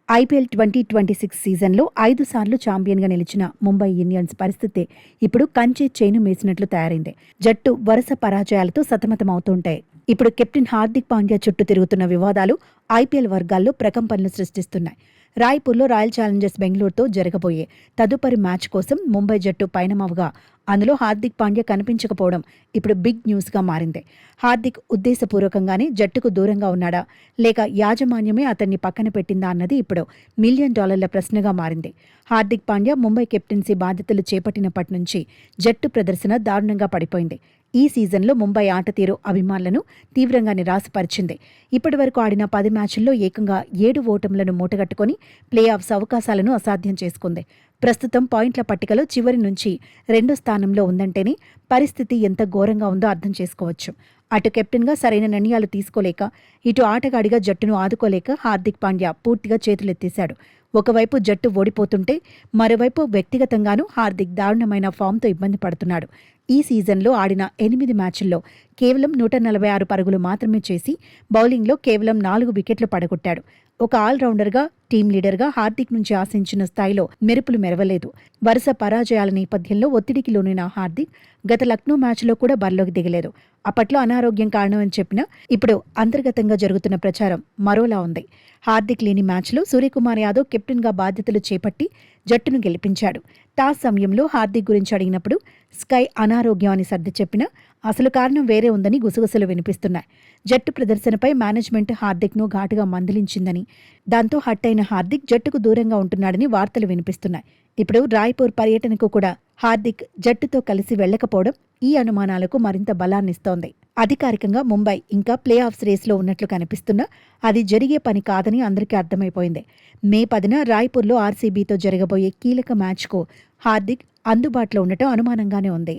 IPL 2026 సీజన్లో 5 సార్లు ఛాంపియన్గా నిలిచిన ముంబై ఇండియన్స్ పరిస్థితి ఇప్పుడు కంచె చేను మేసినట్లు తయారైంది. జట్టు వరుస పరాజయాలతో సతమతమవుతుంటాయి. ఇప్పుడు కెప్టెన్ హార్దిక్ పాండ్యా చుట్టూ తిరుగుతున్న వివాదాలు ఐపీఎల్ వర్గాల్లో ప్రకంపనలు సృష్టిస్తున్నాయి. రాయ్పూర్లో రాయల్ ఛాలెంజర్స్ బెంగళూరుతో జరగబోయే తదుపరి మ్యాచ్ కోసం ముంబై జట్టు పయనమవగా అందులో హార్దిక్ పాండ్యా కనిపించకపోవడం ఇప్పుడు బిగ్ న్యూస్గా మారింది. హార్దిక్ ఉద్దేశపూర్వకంగానే జట్టుకు దూరంగా ఉన్నాడా, లేక యాజమాన్యమే అతన్ని పక్కన పెట్టిందా అన్నది ఇప్పుడు $1 మిలియన్ ప్రశ్నగా మారింది. హార్దిక్ పాండ్యా ముంబై కెప్టెన్సీ బాధ్యతలు చేపట్టినప్పటి నుంచి జట్టు ప్రదర్శన దారుణంగా పడిపోయింది. ఈ సీజన్లో ముంబై ఆట తీరు అభిమానులను తీవ్రంగా నిరాశపరిచింది. ఇప్పటివరకు ఆడిన 10 మ్యాచుల్లో ఏకంగా 7 ఓటములను మూటగట్టుకుని ప్లే ఆఫ్స్ అవకాశాలను అసాధ్యం చేసుకుంది. ప్రస్తుతం పాయింట్ల పట్టికలో చివరి నుంచి 2వ స్థానంలో ఉందంటేనే పరిస్థితి ఎంత ఘోరంగా ఉందో అర్థం చేసుకోవచ్చు. అటు కెప్టెన్గా సరైన నిర్ణయాలు తీసుకోలేక, ఇటు ఆటగాడిగా జట్టును ఆదుకోలేక హార్దిక్ పాండ్యా పూర్తిగా చేతులెత్తేశాడు. ఒకవైపు జట్టు ఓడిపోతుంటే మరోవైపు వ్యక్తిగతంగానూ హార్దిక్ దారుణమైన ఫామ్తో ఇబ్బంది పడుతున్నాడు. ఈ సీజన్లో ఆడిన 8 మ్యాచుల్లో కేవలం 146 పరుగులు మాత్రమే చేసి బౌలింగ్లో కేవలం 4 వికెట్లు పడగొట్టాడు. ఒక ఆల్రౌండర్గా, టీం లీడర్గా హార్దిక్ నుంచి ఆశించిన స్థాయిలో మెరుపులు మెరవలేదు. వరుస పరాజయాల నేపథ్యంలో ఒత్తిడికి లోనైన హార్దిక్ గత లక్నో మ్యాచ్లో కూడా బరిలోకి దిగలేదు. అప్పట్లో అనారోగ్యం కారణమని చెప్పినా ఇప్పుడు అంతర్గతంగా జరుగుతున్న ప్రచారం మరోలా ఉంది. హార్దిక్ లేని మ్యాచ్లో సూర్యకుమార్ యాదవ్ కెప్టెన్గా బాధ్యతలు చేపట్టి జట్టును గెలిపించాడు. టాస్ సమయంలో హార్దిక్ గురించి అడిగినప్పుడు స్కై అనారోగ్యం అని సర్ది చెప్పినా అసలు కారణం వేరే ఉందని గుసగుసలు వినిపిస్తున్నాయి. జట్టు ప్రదర్శనపై మేనేజ్మెంట్ హార్దిక్ను ఘాటుగా మందలించిందని, దాంతో హట్ అయిన హార్దిక్ జట్టుకు దూరంగా ఉంటున్నాడని వార్తలు వినిపిస్తున్నాయి. ఇప్పుడు రాయ్పూర్ పర్యటనకు కూడా హార్దిక్ జట్టుతో కలిసి వెళ్లకపోవడం ఈ అనుమానాలకు మరింత బలాన్నిస్తోంది. అధికారికంగా ముంబై ఇంకా ప్లే ఆఫ్స్ రేస్లో ఉన్నట్లు కనిపిస్తున్నా అది జరిగే పని కాదని అందరికీ అర్థమైపోయింది. మే 10న రాయ్పూర్లో ఆర్సీబీతో జరగబోయే కీలక మ్యాచ్కు హార్దిక్ అందుబాటులో ఉండటం అనుమానంగానే ఉంది.